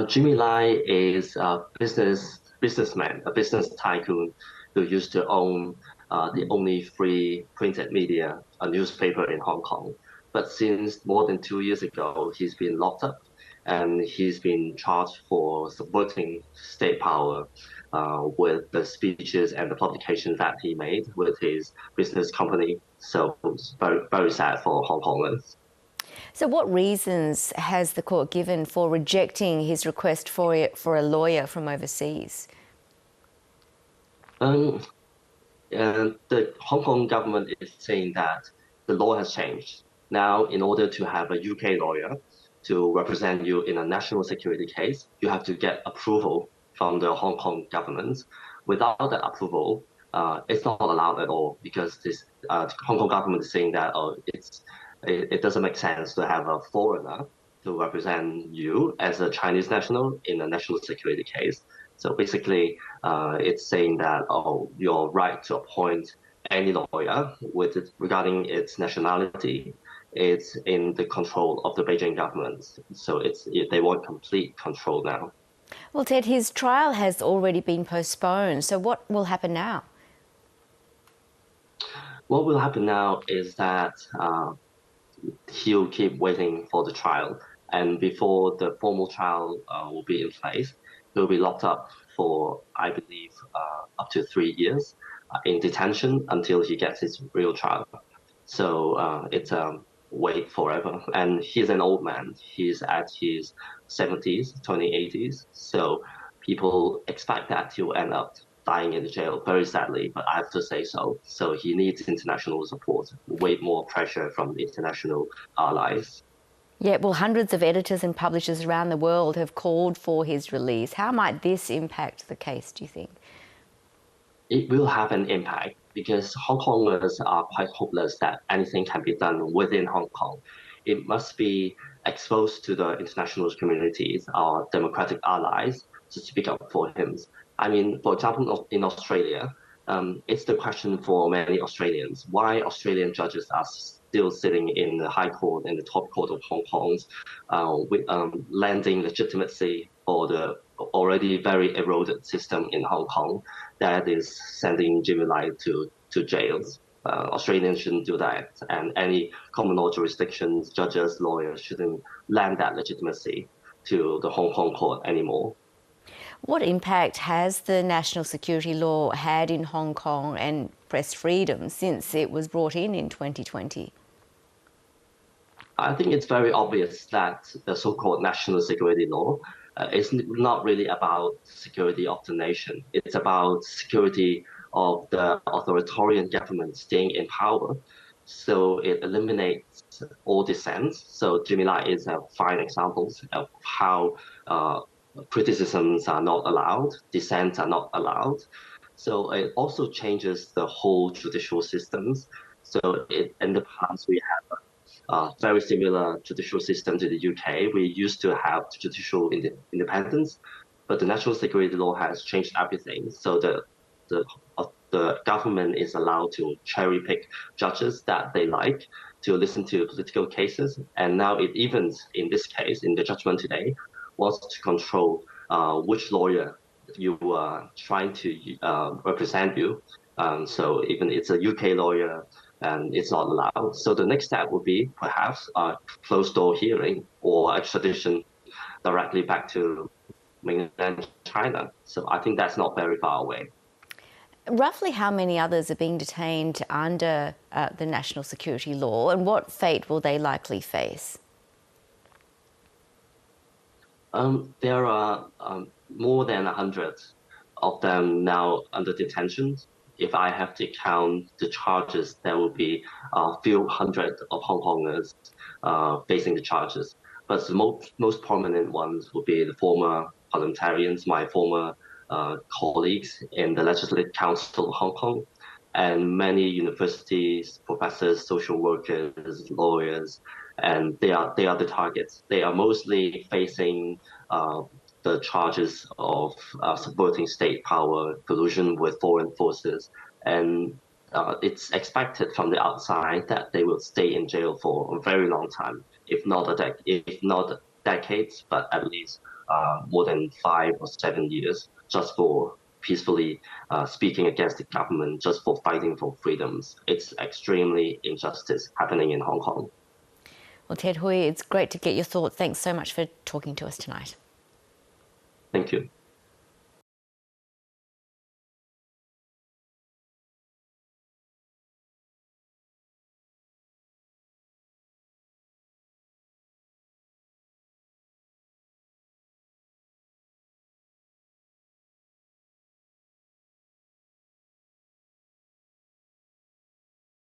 Jimmy Lai is a businessman, a business tycoon who used to own the only free printed media, a newspaper in Hong Kong. But since more than 2 years ago, he's been locked up and he's been charged for subverting state power with the speeches and the publications that he made with his business company. So it's very, very sad for Hong Kongers. So what reasons has the court given for rejecting his request for a lawyer from overseas? Um, And the Hong Kong government is saying that the law has changed. Now, in order to have a UK lawyer to represent you in a national security case, you have to get approval from the Hong Kong government. Without that approval, it's not allowed at all because this Hong Kong government is saying that it doesn't make sense to have a foreigner to represent you as a Chinese national in a national security case. So basically, it's saying that your right to appoint any lawyer regarding its nationality, it's in the control of the Beijing government. So they want complete control now. Well, Ted, his trial has already been postponed. So what will happen now? What will happen now is that he'll keep waiting for the trial, and before the formal trial will be in place, he'll be locked up for, I believe, up to 3 years in detention until he gets his real trial. So it's wait forever. And he's an old man. He's at his 70s, 80s. So people expect that he'll end up dying in the jail, very sadly, but I have to say so. So he needs international support, way more pressure from the international allies. Yeah, well, hundreds of editors and publishers around the world have called for his release. How might this impact the case, do you think? It will have an impact because Hong Kongers are quite hopeless that anything can be done within Hong Kong. It must be exposed to the international communities, our democratic allies, to speak up for him. I mean, for example, in Australia, it's the question for many Australians why Australian judges are still sitting in the High Court and the top court of Hong Kong, lending legitimacy for the already very eroded system in Hong Kong that is sending Jimmy Lai to jails. Australians shouldn't do that, and any common law jurisdictions, judges, lawyers shouldn't lend that legitimacy to the Hong Kong court anymore. What impact has the national security law had in Hong Kong and press freedom since it was brought in 2020? I think it's very obvious that the so-called national security law is not really about security of the nation. It's about security of the authoritarian government staying in power. So it eliminates all dissent. So Jimmy Lai is a fine example of how criticisms are not allowed, dissents are not allowed. So it also changes the whole judicial systems. So in the past, we have very similar judicial system to the UK. We used to have judicial independence, but the national security law has changed everything. So the government is allowed to cherry pick judges that they like to listen to political cases. And now it even, in this case, in the judgment today, wants to control which lawyer you are trying to represent you. So even it's a UK lawyer, and it's not allowed. So the next step would be perhaps a closed door hearing or extradition directly back to mainland China. So I think that's not very far away. Roughly how many others are being detained under the national security law, and what fate will they likely face? There are more than 100 of them now under detention. If I have to count the charges, there will be a few hundred of Hong Kongers facing the charges. But the most prominent ones will be the former parliamentarians, my former colleagues in the Legislative Council of Hong Kong, and many universities, professors, social workers, lawyers, and they are the targets. They are mostly facing the charges of subverting state power, collusion with foreign forces, and it's expected from the outside that they will stay in jail for a very long time, if not decades, but at least more than 5 or 7 years just for peacefully speaking against the government, just for fighting for freedoms. It's extremely injustice happening in Hong Kong. Well, Ted Hui, it's great to get your thoughts. Thanks so much for talking to us tonight. Thank you.